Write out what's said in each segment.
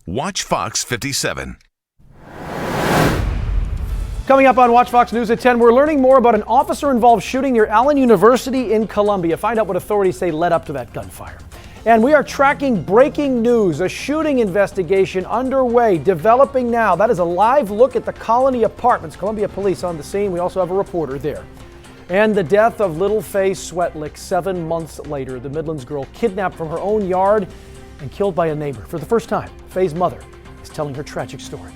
Watch Fox 57. Coming up on Watch Fox News at 10, we're learning more about an officer-involved shooting near Allen University in Columbia. Find out what authorities say led up to that gunfire. And we are tracking breaking news, a shooting investigation underway, developing now. That is a live look at the Colony Apartments. Columbia Police on the scene. We also have a reporter there. And the death of little Faye Swetlick 7 months later. The Midlands girl kidnapped from her own yard and killed by a neighbor. For the first time, Faye's mother is telling her tragic story.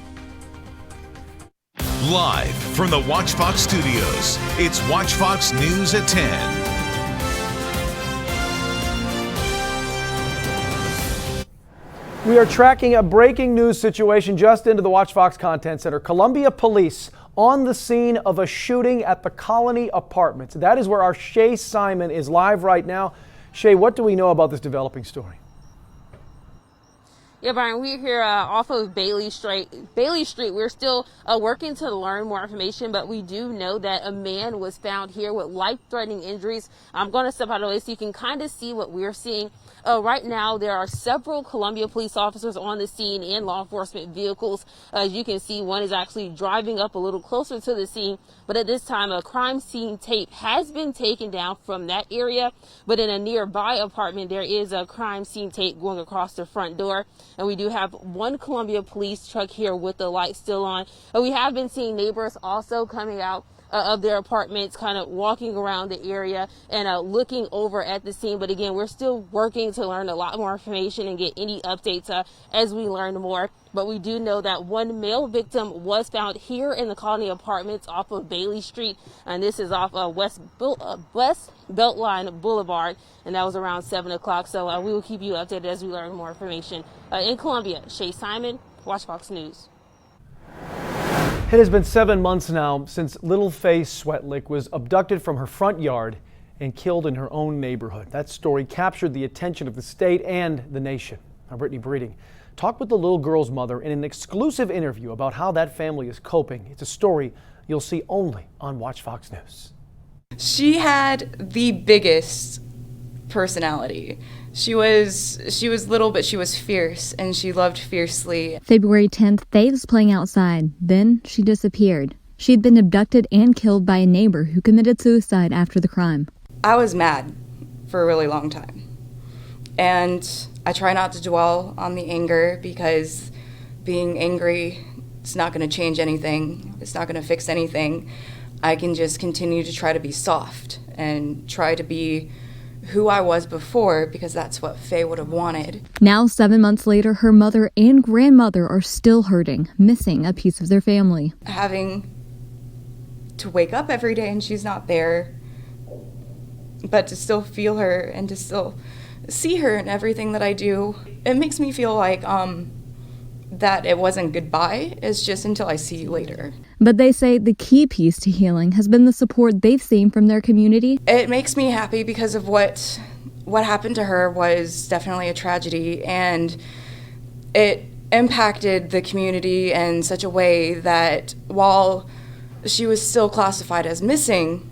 Live from the Watch Fox studios, it's Watch Fox News at 10. We are tracking a breaking news situation just into the Watch Fox Content Center. Columbia Police on the scene of a shooting at the Colony Apartments. That is where our Shay Simon is live right now. Shay, what do we know about this developing story? Yeah, Brian, we're here off of Bailey Street. We're still working to learn more information, but we do know that a man was found here with life-threatening injuries. I'm going to step out of the way so you can kind of see what we're seeing. Right now, there are several Columbia police officers on the scene and law enforcement vehicles. As you can see, one is actually driving up a little closer to the scene. But at this time, a crime scene tape has been taken down from that area. But in a nearby apartment, there is a crime scene tape going across the front door. And we do have one Columbia police truck here with the light still on. We have been seeing neighbors also coming out of their apartments, kind of walking around the area and looking over at the scene. But again, we're still working to learn a lot more information and get any updates as we learn more. But we do know that one male victim was found here in the Colony Apartments off of Bailey Street. And this is off West Beltline Boulevard. And that was around 7 o'clock. So we will keep you updated as we learn more information. In Columbia, Shay Simon, Watch Fox News. It has been 7 months now since little Faye Swetlick was abducted from her front yard and killed in her own neighborhood. That story captured the attention of the state and the nation. Now, Brittany Breeding talked with the little girl's mother in an exclusive interview about how that family is coping. It's a story you'll see only on Watch Fox News. She had the biggest personality. She was little, but she was fierce, and she loved fiercely. February 10th, Faye was playing outside. Then she disappeared. She had been abducted and killed by a neighbor who committed suicide after the crime. I was mad for a really long time. And I try not to dwell on the anger, because being angry, it's not going to change anything. It's not going to fix anything. I can just continue to try to be soft and try to be who I was before, because that's what Faye would have wanted. Now, 7 months later, her mother and grandmother are still hurting, missing a piece of their family. Having to wake up every day and she's not there, but to still feel her and to still see her in everything that I do, it makes me feel like that it wasn't goodbye. It's just until I see you later. But they say the key piece to healing has been the support they've seen from their community. It makes me happy because of what happened to her was definitely a tragedy, and it impacted the community in such a way that while she was still classified as missing,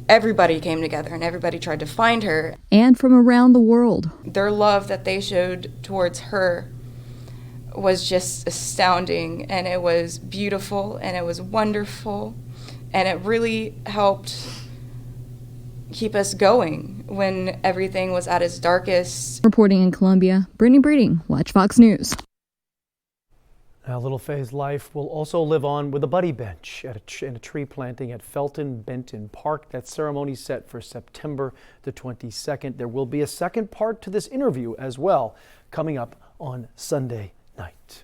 everybody came together and everybody tried to find her. And from around the world. Their love that they showed towards her was just astounding, and it was beautiful, and it was wonderful, and it really helped keep us going when everything was at its darkest. Reporting in Columbia, Brittany Breeding, Watch Fox News. Now, little Faye's life will also live on with a buddy bench in a tree planting at Felton Benton Park. That ceremony set for September the 22nd. There will be a second part to this interview as well, coming up on Sunday night.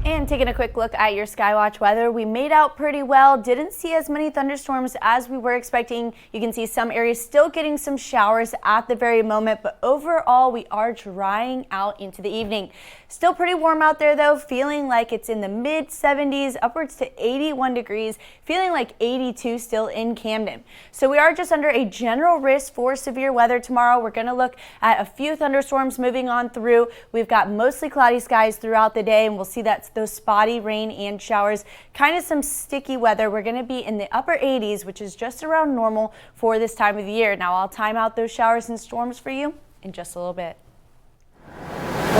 And taking a quick look at your Skywatch weather, we made out pretty well. Didn't see as many thunderstorms as we were expecting. You can see some areas still getting some showers at the very moment, but overall we are drying out into the evening. Still pretty warm out there though, feeling like it's in the mid 70s, upwards to 81 degrees, feeling like 82 still in Camden. So we are just under a general risk for severe weather tomorrow. We're going to look at a few thunderstorms moving on through. We've got mostly cloudy skies throughout the day, and we'll see that those spotty rain and showers, kind of some sticky weather. We're going to be in the upper 80s, which is just around normal for this time of the year. Now I'll time out those showers and storms for you in just a little bit.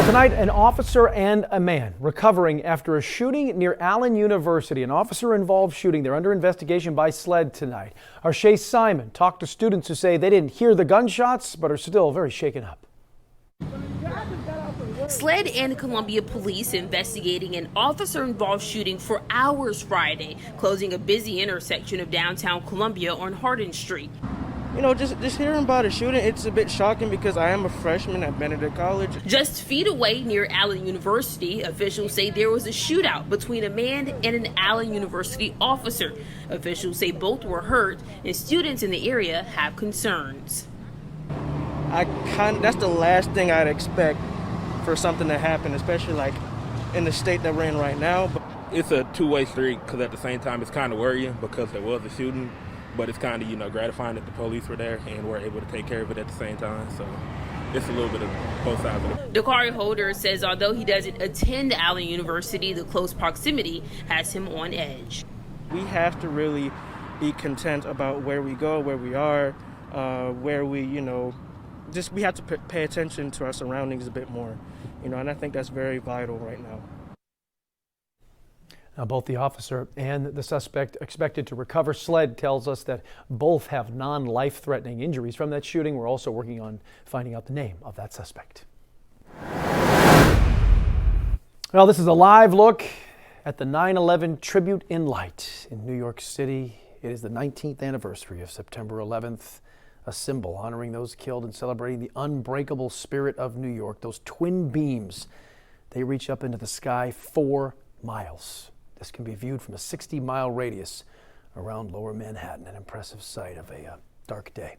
Tonight, an officer and a man recovering after a shooting near Allen University. An officer-involved shooting. They're under investigation by SLED tonight. Our Shay Simon talked to students who say they didn't hear the gunshots but are still very shaken up. SLED and Columbia Police investigating an officer-involved shooting for hours Friday, closing a busy intersection of downtown Columbia on Hardin Street. You know, just hearing about a shooting, it's a bit shocking because I am a freshman at Benedict College. Just feet away near Allen University, officials say there was a shootout between a man and an Allen University officer. Officials say both were hurt, and students in the area have concerns. That's the last thing I'd expect for something to happen, especially like in the state that we're in right now. But it's a two-way street because at the same time it's kind of worrying because there was a shooting. But it's kind of, gratifying that the police were there and were able to take care of it at the same time. So it's a little bit of both sides of it. Dakari Holder says although he doesn't attend Allen University, the close proximity has him on edge. We have to really be content about where we go, where we are, where we, we have to pay attention to our surroundings a bit more, and I think that's very vital right now. Now, both the officer and the suspect expected to recover. SLED tells us that both have non-life-threatening injuries from that shooting. We're also working on finding out the name of that suspect. Well, this is a live look at the 9/11 Tribute in Light in New York City. It is the 19th anniversary of September 11th, a symbol honoring those killed and celebrating the unbreakable spirit of New York. Those twin beams, they reach up into the sky 4 miles. This can be viewed from a 60-mile radius around Lower Manhattan, an impressive sight of a dark day.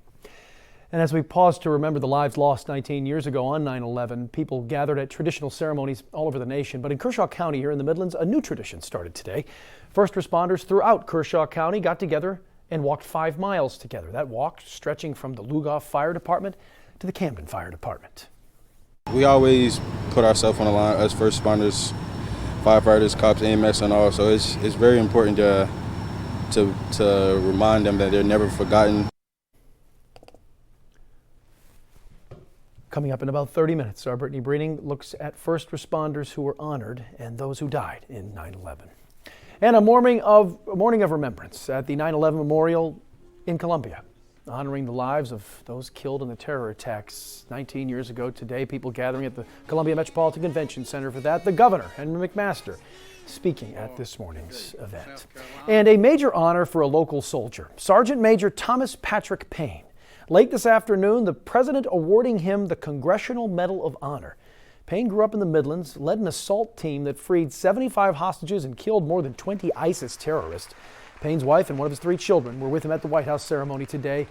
And as we pause to remember the lives lost 19 years ago on 9/11, people gathered at traditional ceremonies all over the nation. But in Kershaw County here in the Midlands, a new tradition started today. First responders throughout Kershaw County got together and walked 5 miles together. That walk stretching from the Lugoff Fire Department to the Camden Fire Department. We always put ourselves on the line as first responders, firefighters, cops, EMS, and all. So it's very important to remind them that they're never forgotten. Coming up in about 30 minutes, our Brittany Breeding looks at first responders who were honored and those who died in 9/11. And a morning of remembrance at the 9/11 Memorial in Columbia, honoring the lives of those killed in the terror attacks 19 years ago today. People gathering at the Columbia Metropolitan Convention Center for that. The governor, Henry McMaster, speaking at this morning's event. And a major honor for a local soldier, Sergeant Major Thomas Patrick Payne. Late this afternoon, the president awarding him the Congressional Medal of Honor. Payne grew up in the Midlands, led an assault team that freed 75 hostages and killed more than 20 ISIS terrorists. Payne's wife and one of his 3 children were with him at the White House ceremony today.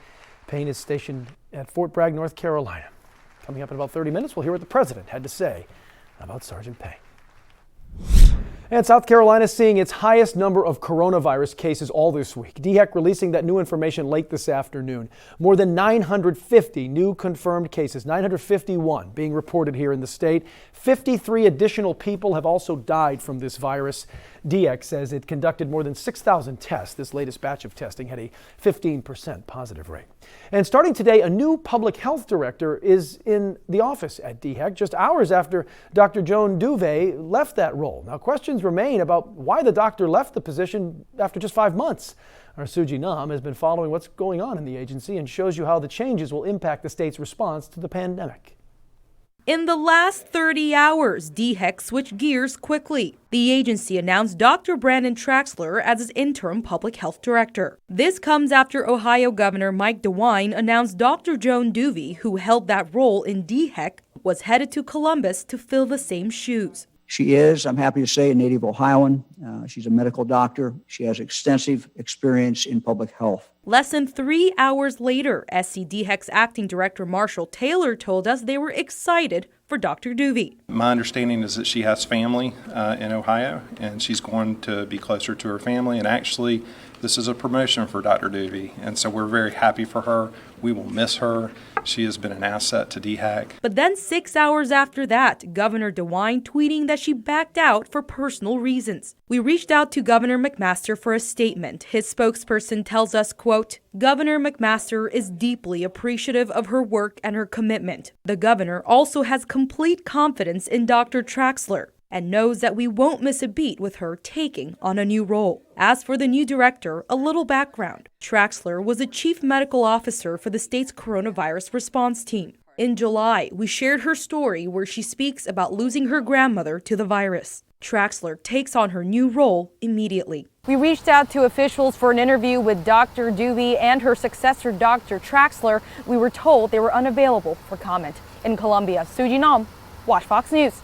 Payne is stationed at Fort Bragg, North Carolina. Coming up in about 30 minutes, we'll hear what the president had to say about Sergeant Payne. And South Carolina is seeing its highest number of coronavirus cases all this week. DHEC releasing that new information late this afternoon. More than 950 new confirmed cases, 951 being reported here in the state. 53 additional people have also died from this virus. DHEC says it conducted more than 6,000 tests. This latest batch of testing had a 15% positive rate. And starting today, a new public health director is in the office at DHEC just hours after Dr. Joan Duvet left that role. Now, questions remain about why the doctor left the position after just 5 months. Our Suji Nam has been following what's going on in the agency and shows you how the changes will impact the state's response to the pandemic. In the last 30 hours, DHEC switched gears quickly. The agency announced Dr. Brandon Traxler as its interim public health director. This comes after Ohio Governor Mike DeWine announced Dr. Joan Duvet, who held that role in DHEC, was headed to Columbus to fill the same shoes. She is, I'm happy to say, a native Ohioan. She's a medical doctor. She has extensive experience in public health. Less than 3 hours later, SCDHEC's acting director Marshall Taylor told us they were excited for Dr. Duvet. My understanding is that she has family in Ohio, and she's going to be closer to her family. And actually, this is a promotion for Dr. Duvet, and so we're very happy for her. We will miss her. She has been an asset to DHEC. But then 6 hours after that, Governor DeWine tweeting that she backed out for personal reasons. We reached out to Governor McMaster for a statement. His spokesperson tells us, quote, Quote, Governor McMaster is deeply appreciative of her work and her commitment. The governor also has complete confidence in Dr. Traxler and knows that we won't miss a beat with her taking on a new role. As for the new director, a little background. Traxler was a chief medical officer for the state's coronavirus response team. In July, we shared her story where she speaks about losing her grandmother to the virus. Traxler takes on her new role immediately. We reached out to officials for an interview with Dr. Doobie and her successor, Dr. Traxler. We were told they were unavailable for comment. In Columbia, Suji Nam, WACHFOX News.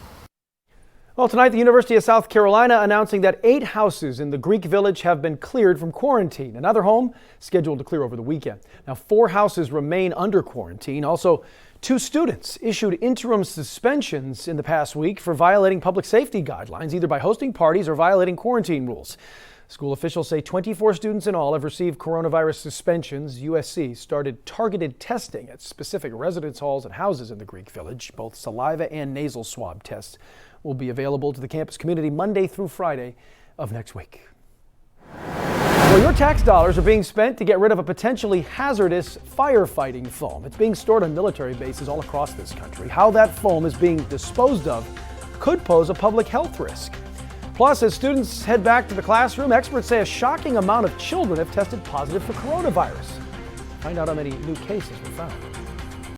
Well, tonight, the University of South Carolina announcing that 8 houses in the Greek Village have been cleared from quarantine. Another home scheduled to clear over the weekend. Now, 4 houses remain under quarantine. Also, 2 students issued interim suspensions in the past week for violating public safety guidelines, either by hosting parties or violating quarantine rules. School officials say 24 students in all have received coronavirus suspensions. USC started targeted testing at specific residence halls and houses in the Greek Village. Both saliva and nasal swab tests will be available to the campus community Monday through Friday of next week. Well, your tax dollars are being spent to get rid of a potentially hazardous firefighting foam. It's being stored on military bases all across this country. How that foam is being disposed of could pose a public health risk. Plus, as students head back to the classroom, experts say a shocking amount of children have tested positive for coronavirus. Find out how many new cases were found.